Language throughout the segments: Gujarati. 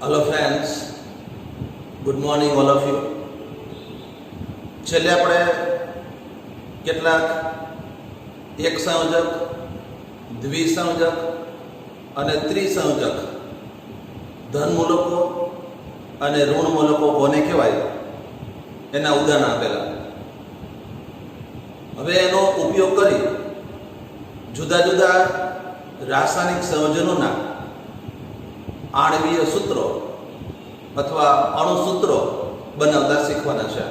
Hello friends, good morning all of you. છેલ્લે આપણે કેટલાક એક સંયોજક, દ્વિસંયોજક અને ત્રિસંયોજક ધન મૂલકો અને ઋણ મૂલકો કોને કહેવાય એના ઉદાહરણ આપેલા. હવે એનો ઉપયોગ કરી જુદા જુદા રાસાયણિક સંયોજનોના આણ્વીય સૂત્રો અથવા અણુસૂત્રો બનાવતા શીખવાના છે.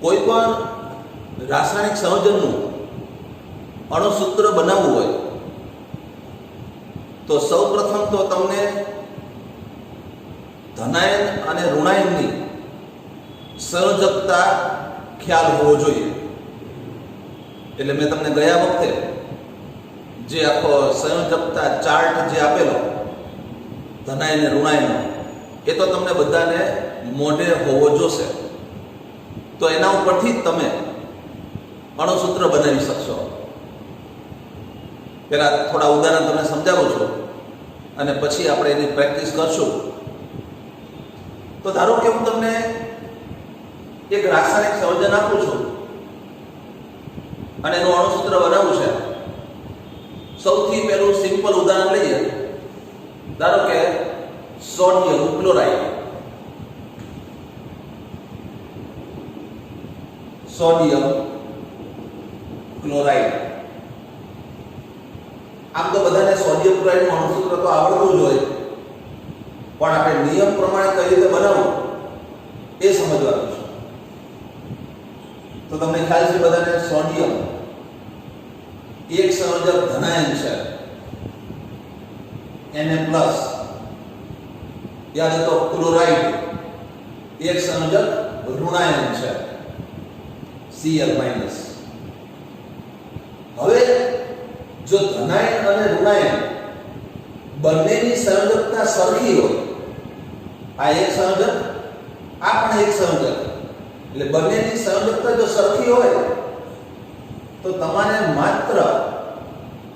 કોઈ પણ રાસાયણિક સંયોજનનું અણુસૂત્ર બનાવવું હોય તો સૌપ્રથમ તો તમને ધનાયન અને ઋણાયનની સંયોજકતા ખ્યાલ હોવો જોઈએ. એટલે મેં તમને ગયા વખતે જે આખો સંયોજકતા ચાર્ટ જે આપેલો ધનાયન અને ઋણાયનનો એ તો તમને બધાને મોઢે હોવો જોશે. તો એના ઉપરથી જ તમે અણુસૂત્ર બનાવી શકશો. પહેલા થોડા ઉદાહરણ તમને સમજાવું છું અને પછી આપણે એની પ્રેક્ટિસ કરશું. તો ધારો કે હું તમને એક રાસાયણિક સંયોજન આપું છું અને એનું અણુસૂત્ર બનાવવું છે. સૌથી પહેલું સિમ્પલ ઉદાહરણ લઈએ. ધારો કે સોડિયમ ક્લોરાઇડ. Sodium chloride. આમ તો બધાને સોડિયમ ક્લોરાઇડનું અણુસૂત્ર તો આવડતું જ હોય, પણ આપણે નિયમ પ્રમાણે કઈ રીતે બનાવવું એ સમજવાનું છે. તો તમને ખ્યાલ છે બધાને સોડિયમ એક સંયોજક ધનાયન છે, Na+. યાદ તો ક્લોરાઇડ એક સંયોજક ઋણાયન છે, Cl-. હવે જો ધનાયન અને ઋણાયન બંનેની સંયોજકતા સરખી હોય, આ એક સંયોજક, આ પણ એક સંયોજક, એટલે બંનેની સંયોજકતા જો સરખી હોય તો તમારે માત્ર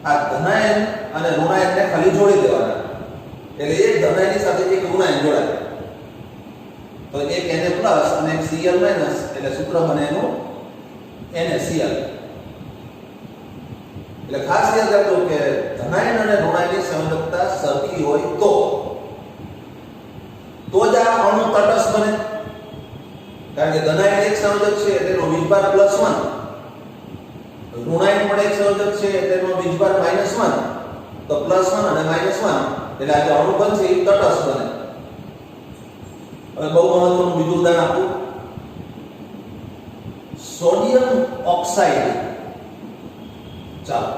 આ ધનાયન અને ઋણાયનને ખાલી જોડી દેવાના. એટલે એક ધનાયનની સાથે એક ઋણાયન જોડાય તો એક Na+ અને એક Cl-, એટલે સૂત્ર બને એનું NaCl. એટલે ખાસ યાદ રાખજો કે ધનાયન અને ઋણાયનની સંયોજકતા સરખી હોય તો જ આ અણુ તટસ્થ બને. કારણ કે ધનાયન એક સંયોજક છે એટલે એનો વીજભાર +1, ઋણાયન પણ એક સંયોજક છે એટલે એનો વીજભાર -1, તો +1 અને -1 એટલે આ જે અણુ બનશે એ તટસ્થ બને. હવે બહુ મહત્વનું બીજું ઉદાહરણ આપું. Sodium oxide. ચાલો,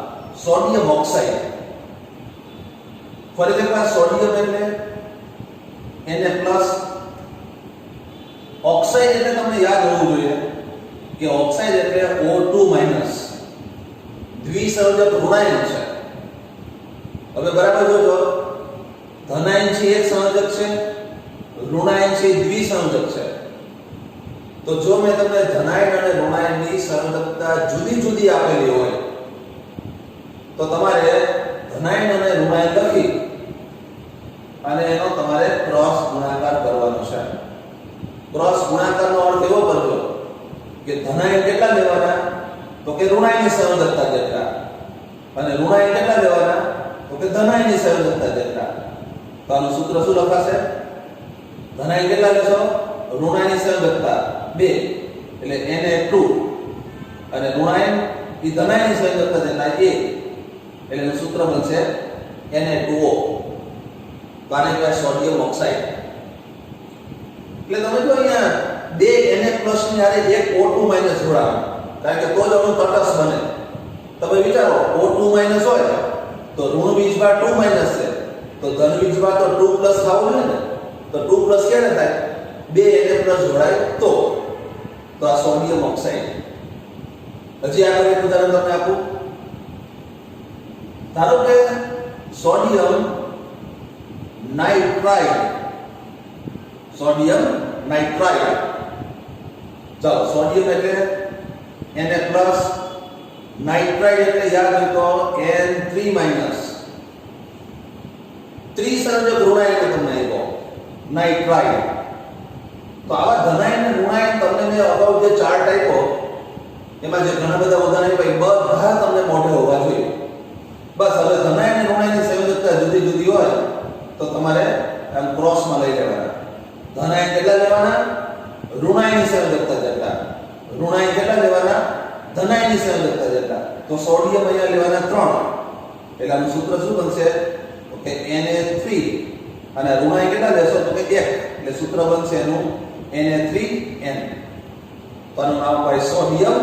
સોડિયમ ઓક્સાઇડ. ફરી એકવાર સોડિયમ એટલે Na+, ઓક્સાઇડ એટલે તમને યાદ હોવું જોઈએ કે ઓક્સાઇડ એટલે O2-, દ્વિસંયોજક ઋણાયન છે. હવે બરાબર જોજો, ધનાયન છે એક સંયોજક છે, ઋણાયન છે દ્વિસંયોજક છે. તો જો મેં તમને ધનાયન અને ઋણાયનની સંયોજકતા જુદી જુદી આપેલી હોય તો તમારે ધનાયન અને ઋણાયન લખી અને એનો તમારે ક્રોસ ગુણાકાર કરવાનો છે. ક્રોસ ગુણાકારનો અર્થ એવો કરજો કે ધનાયન કેટલા લેવાના, તો કે ઋણાયનની સંયોજકતા જેટલા, અને ઋણાયન કેટલા લેવાના, તો કે ધનાયનની સંયોજકતા જેટલા. તો આનું સૂત્ર શું લખાશે? ધનાયન કેટલા લેશો? ઋણાયનની સંયોજકતા 2 એટલે Na2, અને ઋણાયન એ ધનાયનની સંયોજકતા જેટલા 1 એટલે એનું સૂત્ર બનશે Na2O. તો આને કહેવાય સોડિયમ ઓક્સાઇડ. એટલે તમે જો અહીંયા 2 Na+ ની હારે એક O2- જોડાવો, કારણ કે તો જ અણુ તટસ્થ બને. તમે વિચારો O2- હોય તો ઋણ વીજભાર 2- છે, તો ધન વીજભાર તો 2+ થવું જોઈએ ને. તો 2+ ક્યારે થાય? 2 Na+ જોડાય તો આ સોડિયમ ઓક્સાઇડ. હજી આગળ એક ઉદાહરણ તમને આપું. ધારો કે સોડિયમ નાઇટ્રાઇડ. Sodium nitride. ચાલો, સોડિયમ એટલે Na+, નાઇટ્રાઇડ એટલે યાદ હોય તો N3-. ત્રિસંયોજક ઋણાયન તમને આપ્યો નાઇટ્રાઇડ. તો આવા ધનાયન અને ઋણાયન તમને મેં અગાઉ જે ચાર્ટ આપ્યો એમાં જે ઘણા બધા ઉદાહરણ આપ્યા એ બધા તમને મોઢે હોવા જોઈએ. બસ હવે ધનાયન અને ઋણાયનની સંયોજકતા જુદી જુદી હોય તો તમારે આમ ક્રોસમાં લઈ લેવાના. ધનાયન કેટલા લેવાના? ઋણાયનની સંયોજકતા જેટલા. ઋણાયન કેટલા લેવાના? ધનાયનની સંયોજકતા જેટલા. તો સોડિયમ અહીંયા લેવાના 3. એટલે આનું સૂત્ર શું બનશે? તો કે Na3 અને ઋણાયન કેટલા લેશો? તો કે 1. એટલે સૂત્ર બનશે એનું Na3N. તો આનું નામ હોય સોડિયમ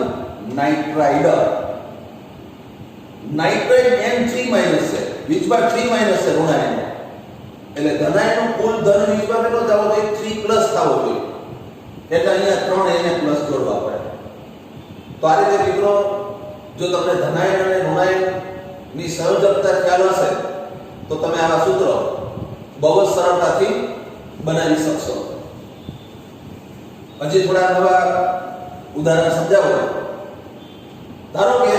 નાઇટ્રાઇડ. નાઇટ્રાઇડ N3- છે. વીજભાર 3- છે ઋણાયન. એટલે ધનાયનનો કુલ ધન વીજભાર કેટલો થવો જોઈએ? 3+ થવો જોઈએ. એટલે અહીંયા 3 Na+ જોડવા પડે. તો આ રીતે મિત્રો જો તમને ધનાયન અને ઋણાયન ની સંયોજકતા ખ્યાલ હશે તો તમે આવા સૂત્રો બહુ જ સરળતાથી બનાવી શકશો. હજી થોડા નવા ઉદાહરણ સમજાવો. ધારો કે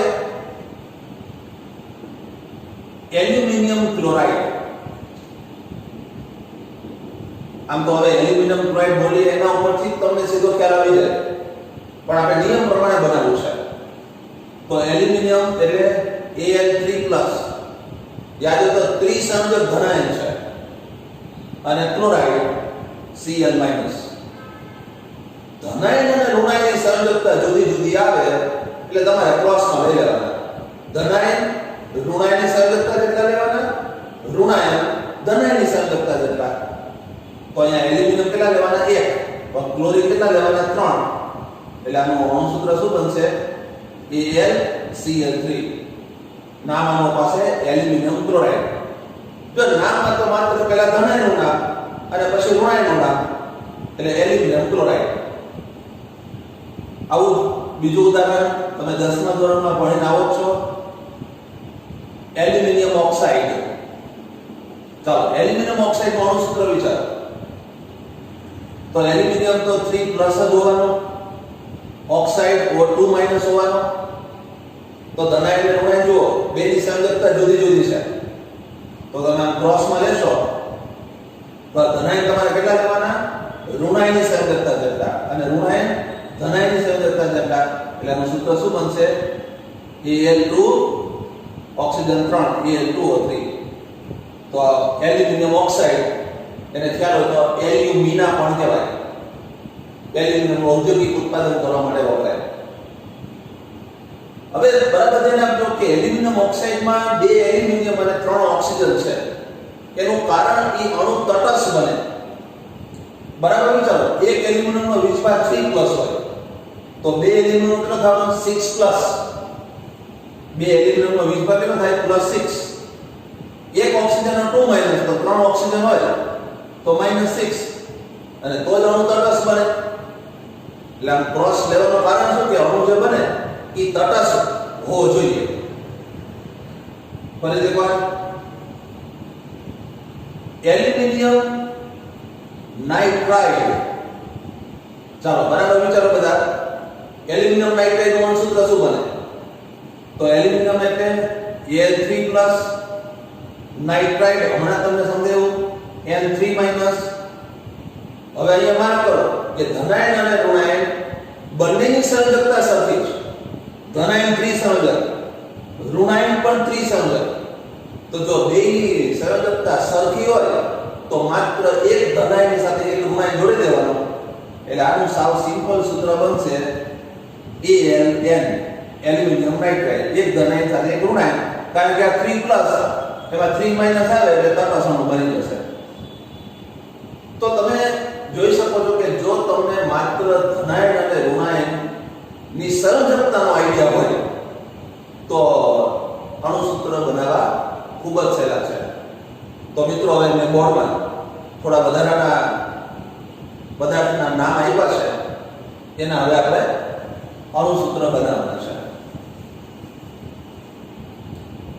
એલ્યુમિનિયમ ક્લોરાઇડ. આમ તો હવે એલ્યુમિનિયમ ક્લોરાઇડ બોલીએ એના ઉપરથી તમને સીધો ખ્યાલ આવી જાય, પણ આપણે નિયમ પ્રમાણે બનાવવું છે. તો એલ્યુમિનિયમ એટલે Al3+, યાદ હોય તો ત્રિસંયોજક ધનાયન છે, અને ક્લોરાઇડ Cl-. ધનાયન અને ઋણાયનની સંયોજકતા જુદી જુદી આવે એટલે તમારે ક્રોસમાં લઈ લેવાના. ધનાયન ઋણાયનની સંયોજકતા જેટલા લેવાના, ઋણાયન ધનાયનની સંયોજકતા જેટલા. તો અહીંયા એલ્યુમિનિયમ કેટલા લેવાના? 1. પણ ક્લોરીન કેટલા લેવાના? 3. એટલે આનું અણુસૂત્ર શું બનશે? AlCl3. નામ આનો પાસે એલ્યુમિનિયમ ક્લોરાઇડ. જો નામમાં તો માત્ર પહેલા ધનાયનનું નામ અને પછી ઋણાયનનું નામ એટલે એલ્યુમિનિયમ ક્લોરાઇડ. આવું બીજું ઉદાહરણ તમે 10મા ધોરણમાં ભણીને આવો છો, એલ્યુમિનિયમ ઓક્સાઇડ. ચાલો એલ્યુમિનિયમ ઓક્સાઇડનું અણુસૂત્ર વિચારો. તો એલ્યુમિનિયમ તો 3+ જ હોવાનો, ઓક્સાઇડ O2- હોવાનો. તો ધનાયન અને ઋણાયન જુઓ બેની સંયોજકતા જુદી જુદી છે. તો તમે આમ ક્રોસમાં લેશો તો ધનાયન તમારે કેટલા લેવાના? ઋણાયનની સંયોજકતા જેટલા, અને ઋણાયન ધનાયનની સંયોજકતા જેટલા. એટલે આનું સૂત્ર શું બનશે? Al2 oxygen 3 Al2O3. તો એલ્યુમિનિયમ ઓક્સાઇડ એને ખ્યાલ હોય તો એલ્યુમિના પણ કહેવાય. એલ્યુમિનિયમનું ઔદ્યોગિક ઉત્પાદન કરવા માટે વપરાય. હવે બરાબર ધ્યાન આપજો કે એલ્યુમિનિયમ ઓક્સાઇડમાં 2 એલ્યુમિનિયમ અને 3 ઓક્સિજન છે. એનું કારણ એ અણુ તટસ્થ બને. બરાબર વિચારો, એક એલ્યુમિનિયમનો વીજભાર 3+ હોય તો 2 એલ્યુમિનિયમ કેટલો થવાનો? 6+. 2 એલ્યુમિનિયમનો વીજભાર કેટલો થાય? +6. એક ઓક્સિજન 2- તો 3 ઓક્સિજન હોય તો -6, અને તો જ અણુ તટસ્થ બને. એટલે આમ ક્રોસ લેવાનું કારણ શું કે અણુ જે બને એ તટસ્થ હોવો જોઈએ. ફરી એકવાર, એલ્યુમિનિયમ નાઇટ્રાઇડ. ચાલો બરાબર વિચારો બધા. એલ્યુમિનિયમ નાઇટ્રાઇડ નું સૂત્ર શું બને? તો એલ્યુમિનિયમ એટલે Al3+, નાઇટ્રાઇડ હમણાં તમને સમજાવ્યું N3-. હવે અહીંયા માર્ક કરો કે ધનાયન અને ઋણાયન બંનેની સંયોજકતા સરખી છે. ધનાયન ત્રિસંયોજક, ઋણાયન પણ ત્રિસંયોજક. તો જો બેની સંયોજકતા સરખી હોય તો માત્ર એક ધનાયનની સાથે એક ઋણાયન જોડી દેવાનું. એટલે આનું સાવ સિમ્પલ સૂત્ર બનશે Aln, એલ્યુમિનિયમ નાઇટ્રાઇડ. એક ધનાયન સાથે એક ઋણાયન, કારણ કે આ 3+, એમાં 3- આવે એટલે તટસ્થ અણુ બની જશે. તો તમે જોઈ શકો છો કે જો તમને માત્ર ધનાયન અને ઋણાયન ની સંયોજકતાનો આઈડિયા હોય તો અણુસૂત્ર બનાવવા ખૂબ જ સહેલા છે. તો મિત્રો હવે મેં બોર્ડમાં થોડા વધારાના પદાર્થના નામ આપ્યા છે, એના હવે આપણે અણુસૂત્ર બનાવવાના છે.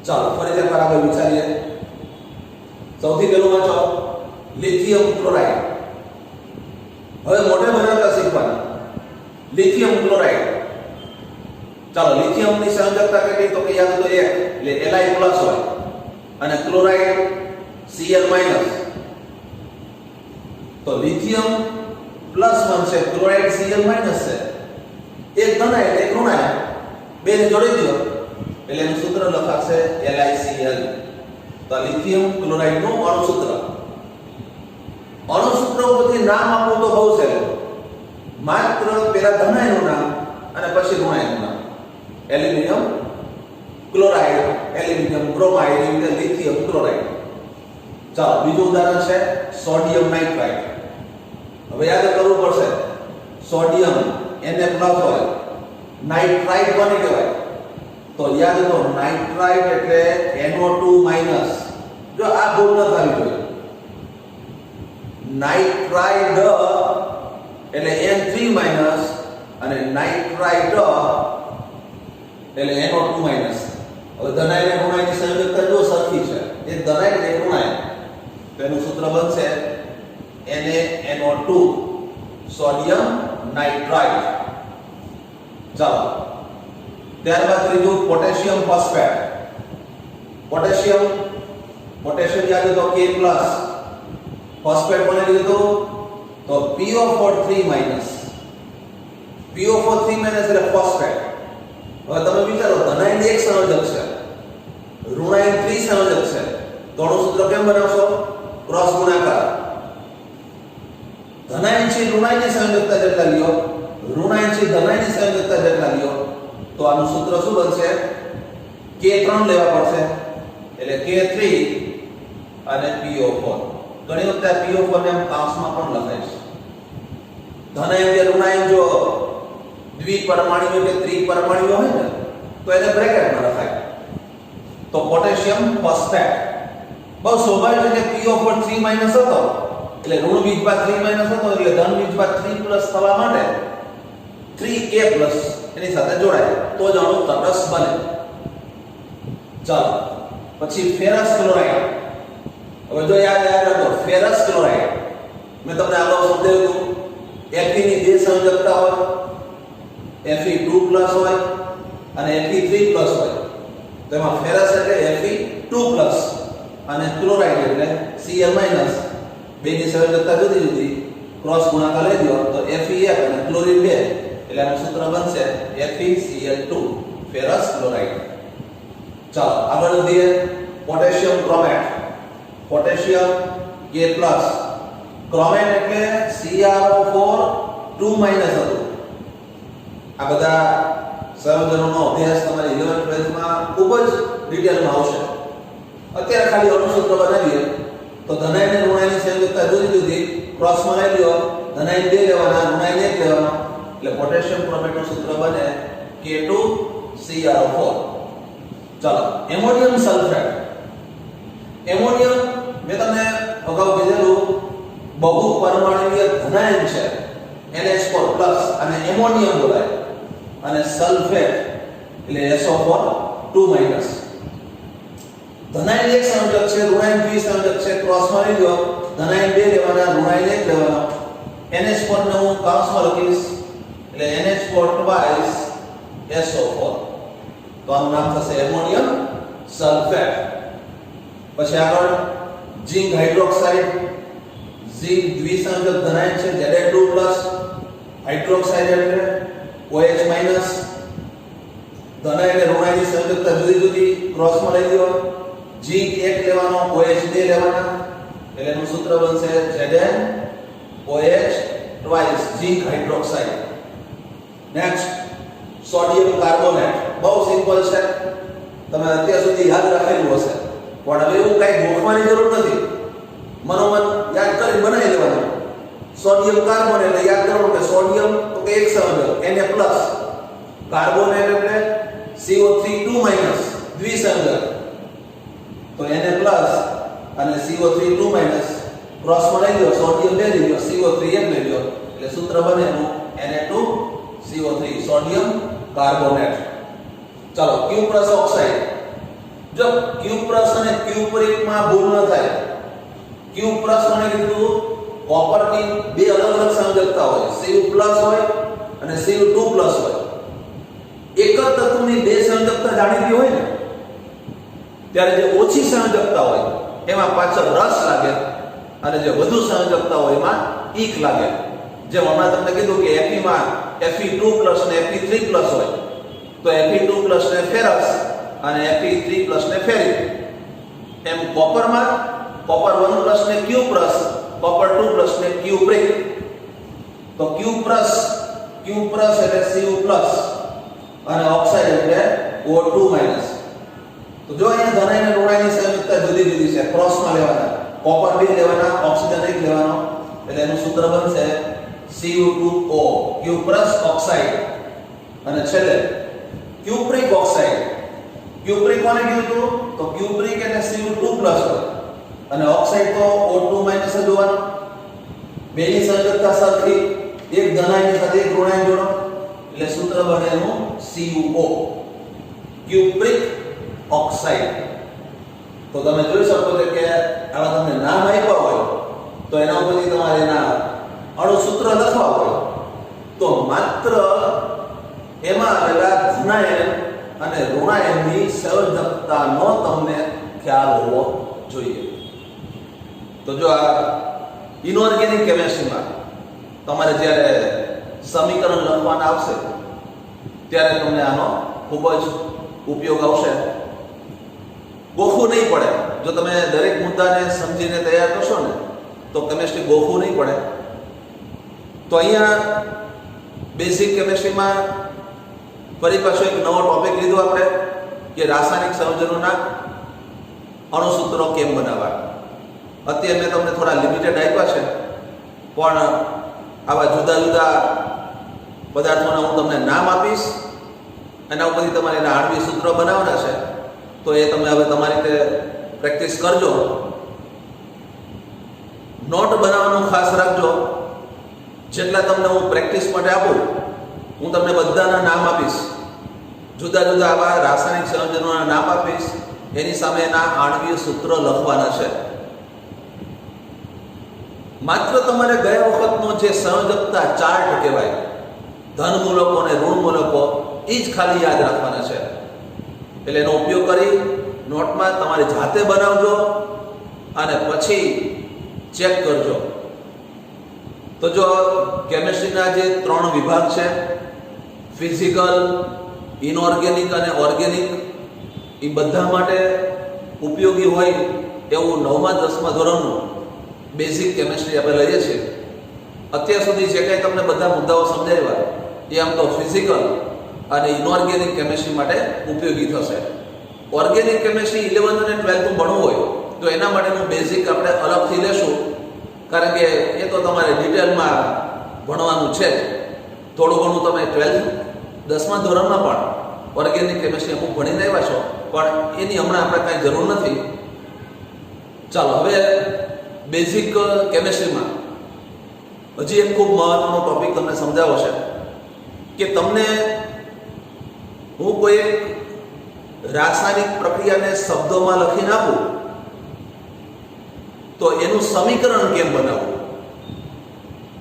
ચાલો ફરી એકવાર આપણે વિચારીએ. સૌથી પહેલું વાંચો લિથિયમ ક્લોરાઇડ. હવે મોઢે બનાવતા શીખવાનું. Lithium chloride. ચાલો લિથિયમની સંયોજકતા કેટલી? તો કે યાદ તો 1 એટલે Li+ હોય, અને ક્લોરાઇડ Cl માઈનસ, તો લિથિયમ પ્લસ બનશે, ક્લોરાઇડ Cl માઈનસ છે, એક ધનાય એટલે એક ઋણાય, બે ને જોડી દો એટલે એનું સૂત્ર લખાશે LiCl. તો લિથિયમ ક્લોરાઇડ નું અણુસૂત્ર. અણુસૂત્ર ઉપરથી નામ આપવું તો બહુ સહેલું, માત્ર પેલા ધનાયનું નામ અને પછી ઋણાયનું નામ. એલ્યુમિનિયમ ક્લોરાઇડ, એલ્યુમિનિયમ બ્રોમાઇડ, એટલે લિથિયમ ક્લોરાઇડ. ચાલો બીજું ઉદાહરણ છે સોડિયમ નાઇટ્રાઇટ. હવે યાદ કરવું પડશે, સોડિયમ Na+ હોય, નાઇટ્રાઇટ કોને કહેવાય? તો યાદ કરો, નાઇટ્રાઇટ એટલે NO2-. જો આ ભૂલ ન થવી જોઈએ. નાઇટ્રાઇડ એટલે N3- અને નાઇટ્રાઇટ એટલે NO2-. હવે ધનાય અને ઋણાયની સંયોજકતા જો સરખી છે, એ ધનાય અને ઋણાય, તો એનું સૂત્ર બનશે NaNO2 સોડિયમ નાઇટ્રાઇટ. ચાલો ત્યારબાદ ત્રીજું પોટેશિયમ ફોસ્ફેટ. પોટેશિયમ યાદ તો K+, ફોસ્ફેટ કોને લીધું તો PO4 3-. PO4 3- એટલે ફોસ્ફેટ. હવે તમે વિચારો, ધનાયન એક સંયોજક છે, ઋણાયન ત્રિસંયોજક છે, તો આનું સૂત્ર કેમ બનાવશો? ક્રોસ ગુણાકાર. ધનાયન છે ઋણાયનની સંયોજકતા જેટલા લ્યો, ઋણાયન છે ધનાયનની સંયોજકતા જેટલા લ્યો, તો આનું સૂત્ર શું બનશે? K3 લેવા પડશે, એટલે K3 અને PO4. ઘણી વખત PO4 ને કાઉન્સમાં પણ લખાય છે. ધનાયન કે ઋણાયન જો દ્વિપરમાણુય કે ત્રિપરમાણુય હોય ને, તો એને બ્રેકેટમાં લખાય. તો પોટેશિયમ ફોસ્ફેટ બહુ સ્વાભાવિક છે કે PO4 3- હતો, એટલે ઋણ બીજભાગ 3- હતો, એટલે ધન બીજભાગ 3+ થવા માટે 3K+ એની સાથે જોડાય તો જ અણુ તટસ્થ બને. ચાલો પછી ફેરસ ક્લોરાઇડ. હવે જો યાદ રાખો, ફેરસ ક્લોરાઇડ મેં તમને આગળ સમજાવ્યું હતું, Fe ની બે સંયોજકતા હોય, Fe2+ હોય અને Fe3+ હોય. તો એમાં ફેરસ એટલે Fe2+ અને ક્લોરાઇડ એટલે Cl-. બેની સંયોજકતા જુદી જુદી, ક્રોસ ગુણાકાર લઈ દો તો Fe1 અને ક્લોરીન 2, એટલે આનું સૂત્ર બનશે FeCl2 ફેરસ ક્લોરાઇડ. ચાલો આગળ વધીએ. પોટેશિયમ ક્રોમેટ. પોટેશિયમ K+, ક્રોમેટ એટલે CrO4 2- હતું. આ બધા સંયોજનોનો અભ્યાસ તમારે 11th બેચમાં ખૂબ જ ડિટેલમાં આવશે. અત્યારે ખાલી અણુસૂત્ર બનાવીએ તો ધનાયન અને ઋણાયનની સંયોજકતા જુદી જુદી, ક્રોસમાં લઈ લો, ધનાયન 2 લેવાના, ઋણાયન 1 લેવાનો, એટલે પોટેશિયમ ક્રોમેટનું સૂત્ર બને K2CrO4. ચાલો એમોનિયમ સલ્ફેટ. એમોનિયમ મેં તમને અગાઉ કીધેલું, બહુ પરમાણુય ધનાયન છે, NH4+ અને એમોનિયમ બોલાય, અને સલ્ફેટ એટલે SO4 2-. ધનાયન એક સંયોજક છે, ઋણાયન દ્વિસંયોજક છે, ક્રોસમાં લઈ લો, ધનાયન 2 લેવાના, ઋણાયન 1 લેવાનો, NH4 ને હું કાઉન્સમાં લખીશ, એટલે NH4 twice SO4. તો આનું નામ થશે એમોનિયમ સલ્ફેટ. પછી આગળ ઝિંક હાઇડ્રોક્સાઇડ. ઝિંક દ્વિસંયોજક ધનાયન છે, Za2+, હાઇડ્રોક્સાઇડ એટલે OH-. ધનાયન અને ઋણાયનની સંયોજકતા જુદી જુદી, ક્રોસમાં લઈ લો, ઝિંક 1 લેવાનો, OH 2 લેવાના, એટલે એનું સૂત્ર બનશે ZnOH twice zinc hydroxide. Next sodium carbonate. બહુ સિમ્પલ છે, તમે અત્યાર સુધી યાદ રાખેલું હશે, પણ હવે એવું કઈ ગોખવાની જરૂર નથી, મનોમન યાદ કરી બનાવી લેવાનું. સોડિયમ કાર્બોનેટ એટલે યાદ કરવાનું કે સોડિયમ તો કે એક સંયોજક Na+, કાર્બોનેટ એટલે CO3 2- દ્વિસંયોજક, તો Na+ અને CO3 2- ક્રોસમાં લઈ લો, સોડિયમ 2 લઈ લો, CO3 1 લઈ લો, એટલે સૂત્ર બને એનું Na2CO3 સોડિયમ કાર્બોનેટ. ચાલો ક્યુપ્રસ ઓક્સાઇડ. જો ક્યુપ્રસ અને ક્યુપ્રિકમાં ભૂલ ન થાય, ક્યુપ્રસ મને કીધું કોપરની બે અલગ અલગ સંયોજકતા હોય, Cu+ હોય અને Cu2+ હોય. એક જ તત્વની બે સંયોજકતા જાણીતી હોય ને, ત્યારે જે ઓછી સંયોજકતા હોય એમાં પાછળ રસ લાગે અને જે વધુ સંયોજકતા હોય એમાં ઈક લાગે. જેમ હમણાં તમને કીધું કે Fe માં Fe2+ ને Fe3+ હોય, તો Fe2+ ને ફેરસ અને Fe3+ ને ફેરિક. એમ કોપરમાં કોપર 1+ ને Q+, કોપર 2+ ને Q'. તો Q+ એટલે Cu+ અને ઓક્સાઇડ એટલે O2-. તો જો અહીંયા ધનાય અને ઋણાયની સંયુક્તતા જુદી જુદી છે, ક્રોસમાં લેવાના. કોપર બી લેવાના, ઓક્સિજન એક લેવાનો, એટલે એનું સૂત્ર બનશે Cu2O, Q+ ઓક્સાઇડ. અને છેલ્લે ક્યુપ્રિક ઓક્સાઇડ. ક્યુપ્રિક કોને કીધું હતું? તો ક્યુપ્રિક એટલે Cu2+ હોય અને ઓક્સાઇડ તો O2- જ હોવાનો. બેની સંયોજકતા સરખી, એક ધનાયની સાથે એક ઋણાયન જોડો એટલે સૂત્ર બને એનું CuO, ક્યુપ્રિક ઓક્સાઇડ. તો તમે જોઈ શકો છો કે આવા તમને નામ આપ્યા હોય તો એના ઉપરથી તમારે એના અણુસૂત્ર લખવા હોય તો માત્ર એમાં આવેલા ધનાયન અને ઋણાયનની સંયોજકતાનો તમને ખ્યાલ હોવો જોઈએ. તો જો આ ઇનઓર્ગેનિક કેમિસ્ટ્રીમાં તમારે જ્યારે સમીકરણ લખવાના આવશે ત્યારે તમને આનો ખૂબ જ ઉપયોગ આવશે. ગોખવું નહીં પડે. જો તમે દરેક મુદ્દાને સમજીને તૈયાર કરશો ને તો કેમિસ્ટ્રી ગોખવું નહીં પડે. તો અહીંયા બેઝિક કેમિસ્ટ્રીમાં ફરી પાછો એક નવો ટોપિક લીધો આપણે કે રાસાયણિક સંયોજનોના અણુસૂત્રો કેમ બનાવવા. અત્યારે મેં તમને થોડા લિમિટેડ આપ્યા છે, પણ આવા જુદા જુદા પદાર્થોના હું તમને નામ આપીશ, એના ઉપરથી તમારે એના આણ્વિક સૂત્રો બનાવવાના છે. તો એ તમે હવે તમારી રીતે પ્રેક્ટિસ કરજો. નોટ બનાવવાનું ખાસ રાખજો. જેટલા તમને હું પ્રેક્ટિસ માટે આપું, હું તમને બધાના નામ આપીશ, જુદા જુદા આવા રાસાયણિક સંયોજનોના નામ આપીશ, એની સામે એના આણ્વિક સૂત્ર લખવાના છે. માત્ર તમારે ગયા વખતનો જે સંયોજકતા ચાર્ટ કહેવાય, ધન મૂલકો અને ઋણ મૂલકો, એ જ ખાલી યાદ રાખવાના છે. એટલે એનો ઉપયોગ કરી નોટમાં તમારી જાતે બનાવજો અને પછી ચેક કરજો. તો જો કેમિસ્ટ્રીના જે 3 વિભાગ છે, ફિઝિકલ, ઇનઓર્ગેનિક અને ઓર્ગેનિક, એ બધા માટે ઉપયોગી હોય એવું 9મા 10મા ધોરણનું બેઝિક કેમિસ્ટ્રી આપણે લઈએ છીએ. અત્યાર સુધી જે કંઈ તમને બધા મુદ્દાઓ સમજાવ્યા એ આમ તો ફિઝિકલ અને ઇનઓર્ગેનિક કેમિસ્ટ્રી માટે ઉપયોગી થશે. ઓર્ગેનિક કેમિસ્ટ્રી 11th અને 12th ભણવું હોય તો એના માટેનું બેઝિક આપણે અલગથી લેશું, કારણ કે એ તો તમારે ડિટેલમાં ભણવાનું છે. થોડું ઘણું તમે 10મા ધોરણમાં પણ ઓર્ગેનિક કેમિસ્ટ્રી અમુક ભણીને આવ્યા છો, પણ એની હમણાં આપણે કાંઈ જરૂર નથી. ચાલો હવે બેઝિક કેમિસ્ટ્રીમાં હજી એક ખૂબ મહત્વનો ટોપિક તમને સમજાવો છે કે તમને હું કોઈ એક રાસાયણિક પ્રક્રિયાને શબ્દોમાં લખીને આપું તો એનું સમીકરણ કેમ બનાવવું.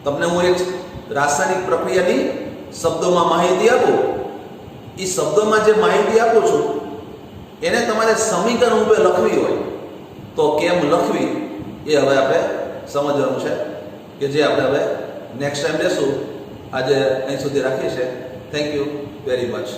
તમને હું એક રાસાયણિક પ્રક્રિયાની શબ્દોમાં માહિતી આપું, એ શબ્દોમાં જે માહિતી આપું છું એને તમારે સમીકરણ રૂપે લખવી હોય તો કેમ લખવી એ હવે આપણે સમજવાનું છે, કે જે આપણે હવે નેક્સ્ટ ટાઈમ લેશું. આજે અહીં સુધી રાખીએ છીએ. Thank you very much.